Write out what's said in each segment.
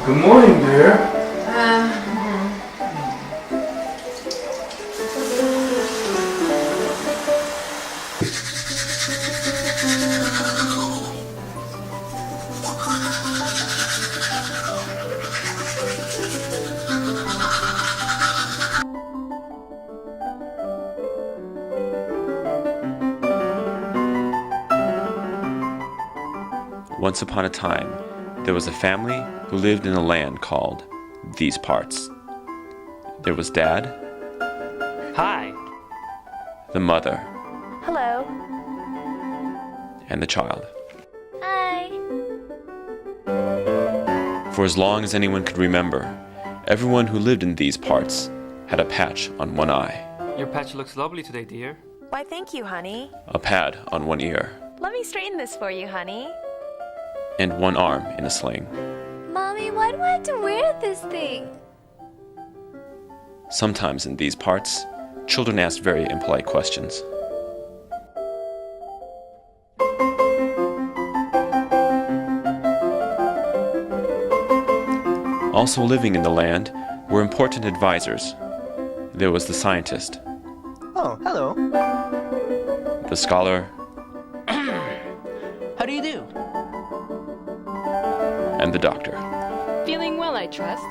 Good morning, dear. Once upon a time, there was a family who lived in a land called these parts. There was Dad. Hi. The mother. Hello. And the child. Hi. For as long as anyone could remember, everyone who lived in these parts had a patch on one eye, Your patch looks lovely today, dear. Why, thank you, honey. a pad on one ear, Let me straighten this for you, honey. and one arm in a sling. Mommy, why do I have to wear this thing? Sometimes in these parts, children asked very impolite questions. Also living in the land were important advisors. There was the scientist, Oh, hello. the scholar, How do you do? and the doctor. Feeling well, I trust.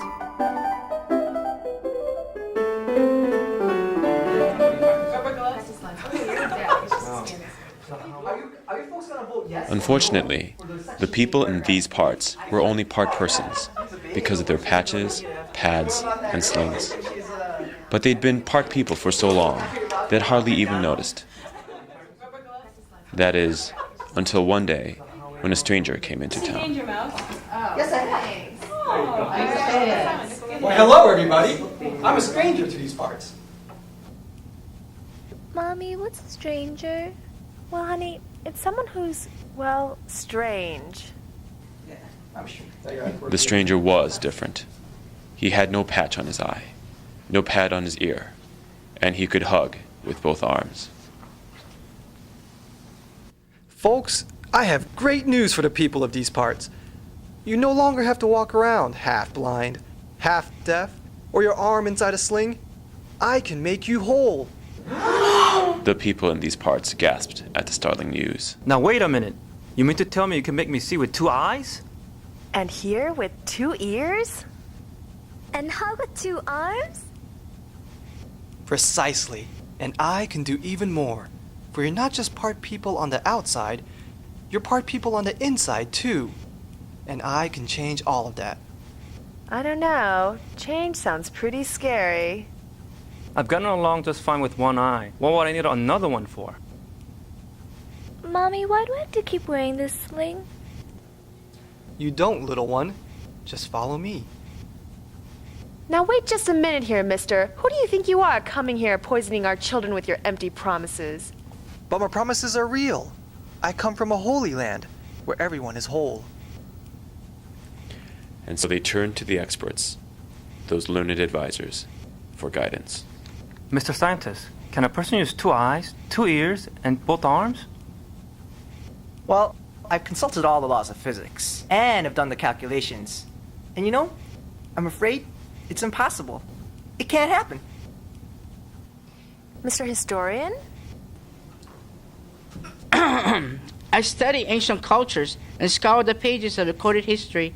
Unfortunately, the people in these parts were only part persons because of their patches, pads, and slings. But they'd been part people for so long, they'd hardly even noticed. That is, until one day, when a stranger came into town. Why, hello, everybody. I'm a stranger to these parts. Mommy, what's a stranger? Well, honey, it's someone who's, well, strange. I'm sure. The stranger was different. He had no patch on his eye, no pad on his ear, and he could hug with both arms. Folks, I have great news for the people of these parts. You no longer have to walk around half blind, half deaf, or your arm inside a sling. I can make you whole. The people in these parts gasped at the startling news. Now wait a minute. You mean to tell me you can make me see with 2 eyes? And here with 2 ears? And hug with 2 arms? Precisely. And I can do even more. For you're not just part people on the outside, you're part people on the inside too. And I can change all of that. I don't know. Change sounds pretty scary. I've gotten along just fine with 1 eye. What would I need another one for? Mommy, why do I have to keep wearing this sling? You don't, little one. Just follow me. Now wait just a minute here, mister. Who do you think you are coming here poisoning our children with your empty promises? But my promises are real. I come from a holy land where everyone is whole. And so they turned to the experts, those learned advisors, for guidance. Mr. Scientist, can a person use 2 eyes, 2 ears, and both arms? Well, I've consulted all the laws of physics and have done the calculations. And you know, I'm afraid it's impossible. It can't happen. Mr. Historian? I study ancient cultures and scour the pages of recorded history.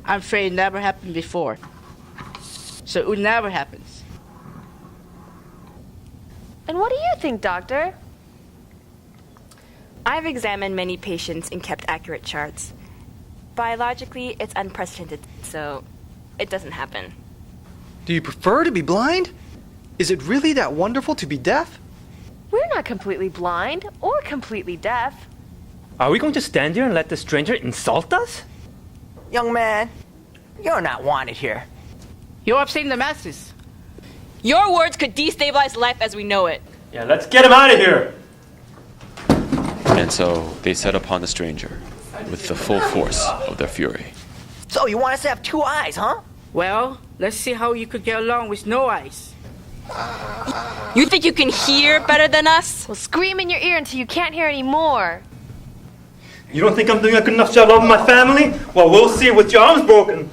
I'm afraid it never happened before. So it would never happen. And what do you think, Doctor? I've examined many patients and kept accurate charts. Biologically, it's unprecedented, so it doesn't happen. Do you prefer to be blind? Is it really that wonderful to be deaf? We're not completely blind or completely deaf. Are we going to stand here and let the stranger insult us? Young man, you're not wanted here. You're upsetting the masses. Your words could destabilize life as we know it. Yeah, let's get him out of here! And so they set upon the stranger with the full force of their fury. So you want us to have 2 eyes, huh? Well, let's see how you could get along with no eyes. You think you can hear better than us? Well, scream in your ear until you can't hear anymore. You don't think I'm doing a good enough job loving my family? Well, we'll see with your arms broken.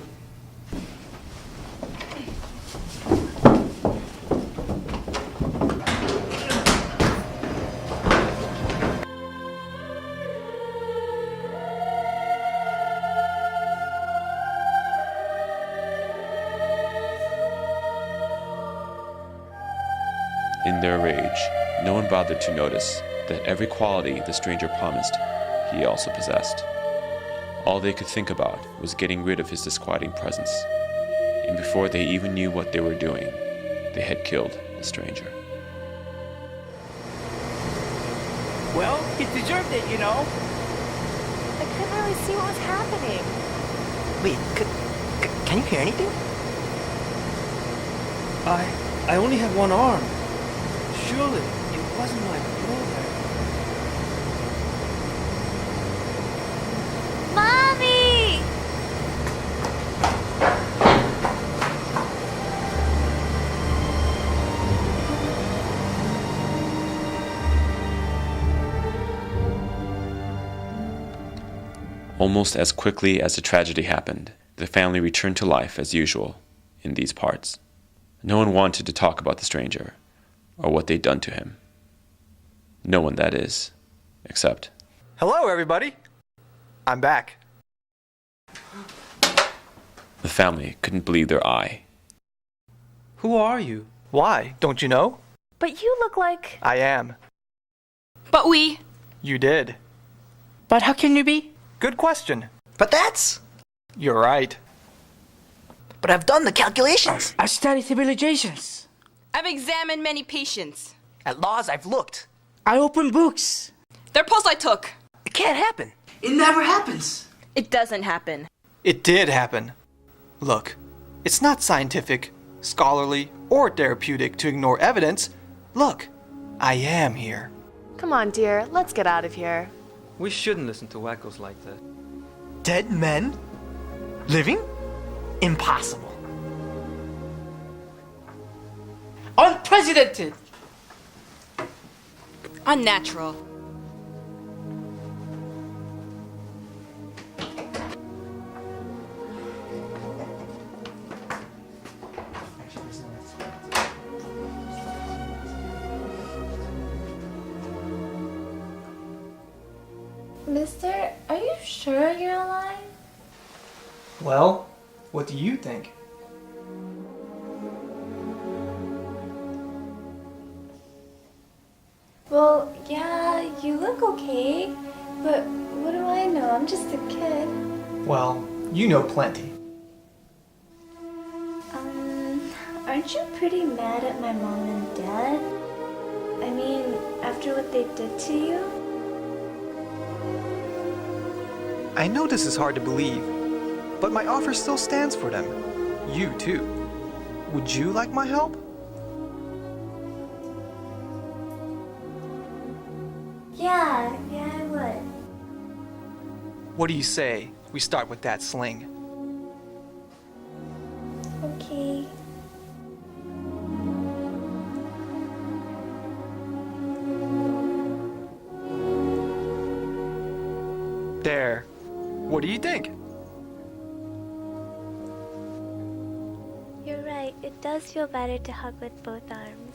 In their rage, no one bothered to notice that every quality the stranger promised, he also possessed. All they could think about was getting rid of his disquieting presence. And before they even knew what they were doing, they had killed the stranger. Well, he deserved it, you know. I couldn't really see what was happening. Wait, can you hear anything? I only have one arm. Surely it wasn't my brother. Mommy! Almost as quickly as the tragedy happened, the family returned to life as usual in these parts. No one wanted to talk about the stranger or what they'd done to him. No one, that is, except... Hello, everybody. I'm back. The family couldn't believe their eye. Who are you? Why? Don't you know? But you look like... I am. But we. You did. But how can you be? Good question. But that's... You're right. But I've done the calculations. I study civilizations. I've examined many patients. At laws, I've looked. I open books. Their pulse I took. It can't happen. It never happens. It doesn't happen. It did happen. Look, it's not scientific, scholarly, or therapeutic to ignore evidence. Look, I am here. Come on, dear, let's get out of here. We shouldn't listen to wackos like that. Dead men? Living? Impossible. Unprecedented. Unnatural. Mister, are you sure you're alive? Well, what do you think? Well, yeah, you look okay. But what do I know? I'm just a kid. Well, you know plenty. Aren't you pretty mad at my mom and dad? I mean, after what they did to you? I know this is hard to believe, but my offer still stands for them. You too. Would you like my help? Yeah, I would. What do you say we start with that sling? Okay. There. What do you think? You're right. It does feel better to hug with both arms.